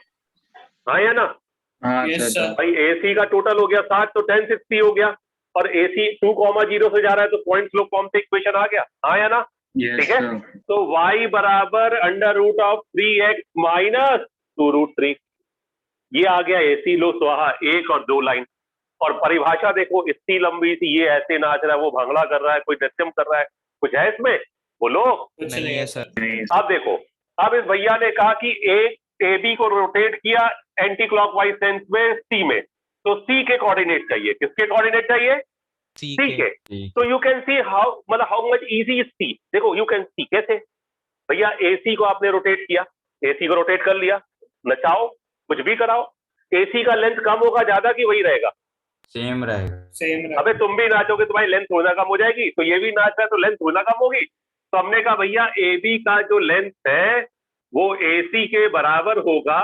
हाँ या ना? हाँ Yes, सर. sir. भाई AC का टोटल हो गया 60, तो tan 60 हो गया। और AC 2,0 से जा रहा है तो पॉइंट स्लोप फॉर्म से इक्वेशन आ गया। हाँ या ना? Yes, ठीक है, sir. तो y बराबर under root of 3x minus 2√3, ये आ गया AC। लो स्वाहा, 1 और 2 लाइन। और परिभाषा देखो, इतनी लंबी सी, ये ऐसे नाच रहा है, वो भांगड़ा कर रहा है, कोई नृत्यम कर रहा है, कुछ है इसमें? बोलो। कुछ नहीं नहीं है है sir. नहीं, अब देखो, अब इस भैया ने कहा कि AB को रोटेट किया एंटी क्लॉकवाइज सेंस में C में, तो C के कोऑर्डिनेट चाहिए। किसके कोऑर्डिनेट चाहिए? C C के. के। तो यू कैन सी हाउ, मतलब how much easy is C। देखो यू कैन सी कैसे, भैया AC को आपने रोटेट किया, AC को रोटेट कर लिया, नचाओ कुछ भी कराओ, AC का लेंथ कम होगा ज्यादा कि वही रहेगा? सेम रहेगा। Same. अबे तुम भी नाचोगे तो भाई लेंथ होना कम हो जाएगी, तो ये भी नाच रहा है तो लेंथ होना कम होगी। तो हमने कहा भैया AB का जो लेंथ है वो AC के बराबर होगा,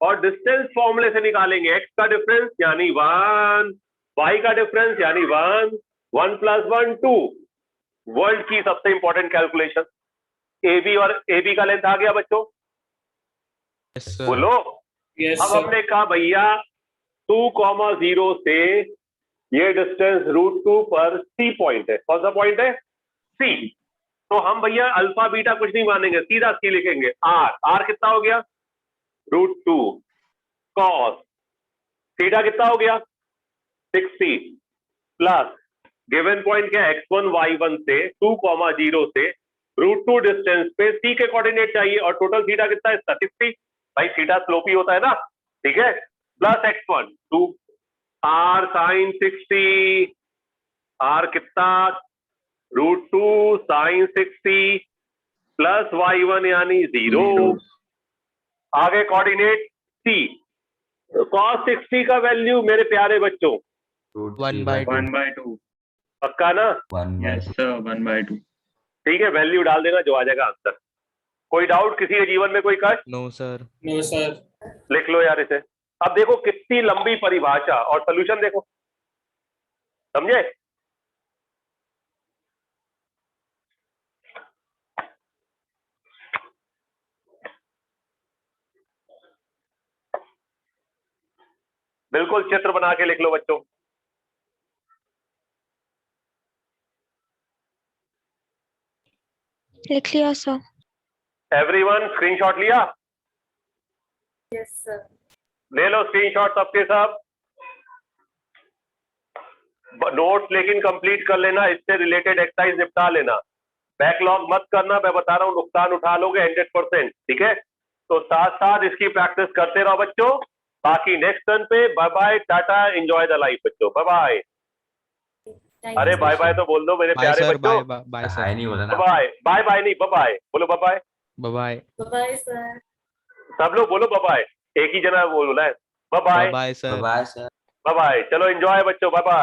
और डिस्टेंस फॉर्मूले से निकालेंगे। x का डिफरेंस यानी 1, y का डिफरेंस यानी 1, 1 + 1 2। वर्ल्ड की सबसे इंपॉर्टेंट कैलकुलेशन। AB और AB का लेंथ आ गया बच्चों? Yes, sir. बोलो। Yes, अब sir. हमने कहा भैया 2,0 से ये डिस्टेंस √2 पर C पॉइंट है। कौन सा पॉइंट है? C। तो हम भैया अल्फा बीटा कुछ नहीं मानेंगे, सीधा C लिखेंगे। R कितना हो गया? √2 cos थीटा कितना हो गया? 60 प्लस गिवन पॉइंट क्या? x1 y1 से 2,0 से √2 डिस्टेंस पे C के कोऑर्डिनेट चाहिए, और टोटल थीटा कितना है? 60। भाई थीटा स्लोपी होता है ना, ठीक है। Plus x1 2 r sin 60, r कितना? √2 sin 60 प्लस y1 यानी 0। आगे कोऑर्डिनेट C। cos 60 का वैल्यू मेरे प्यारे बच्चों 1/2. 1/2. पक्का ना? 1/2. Yes, sir. 1/2. ठीक है, वैल्यू डाल देना जो आ जाएगा आंसर। कोई डाउट? किसी के जीवन में कोई कष्ट? No, sir. No, sir. लिख लो यार इसे। अब देखो कितनी लंबी परिभाषा, और सोल्यूशन देखो, समझे? बिल्कुल चित्र बना के लिख लो बच्चों। लिख लिया सर। एवरीवन स्क्रीनशॉट लिया? Yes, sir. ले लो स्क्रीनशॉट सबके सब। नोट्स लेकिन कंप्लीट कर लेना, इससे रिलेटेड एक्सरसाइज निपटा लेना, बैकलॉग मत करना। मैं बता रहा हूँ नुकसान उठा लोगे 100%। ठीक है, तो साथ साथ इसकी प्रैक्टिस करते रहो बच्चों। बाकी नेक्स्ट टर्न पे bye bye, tata, enjoy the life बच्चों, बाय बाय। अरे बाय बाय तो बोल दो मेरे बाय प्यारे सर, बच्चों। बाय सर, हाय नहीं बोला ना। बाय बाय, बाय नहीं बाय बाय बोलो, bye bye. Bye Bye-bye, sir. सब लोग बोलो बाय बाय, एक ही जना बोला है bye bye. Bye sir. Bye sir. Bye bye, चलो एंजॉय बच्चों, बाय बाय।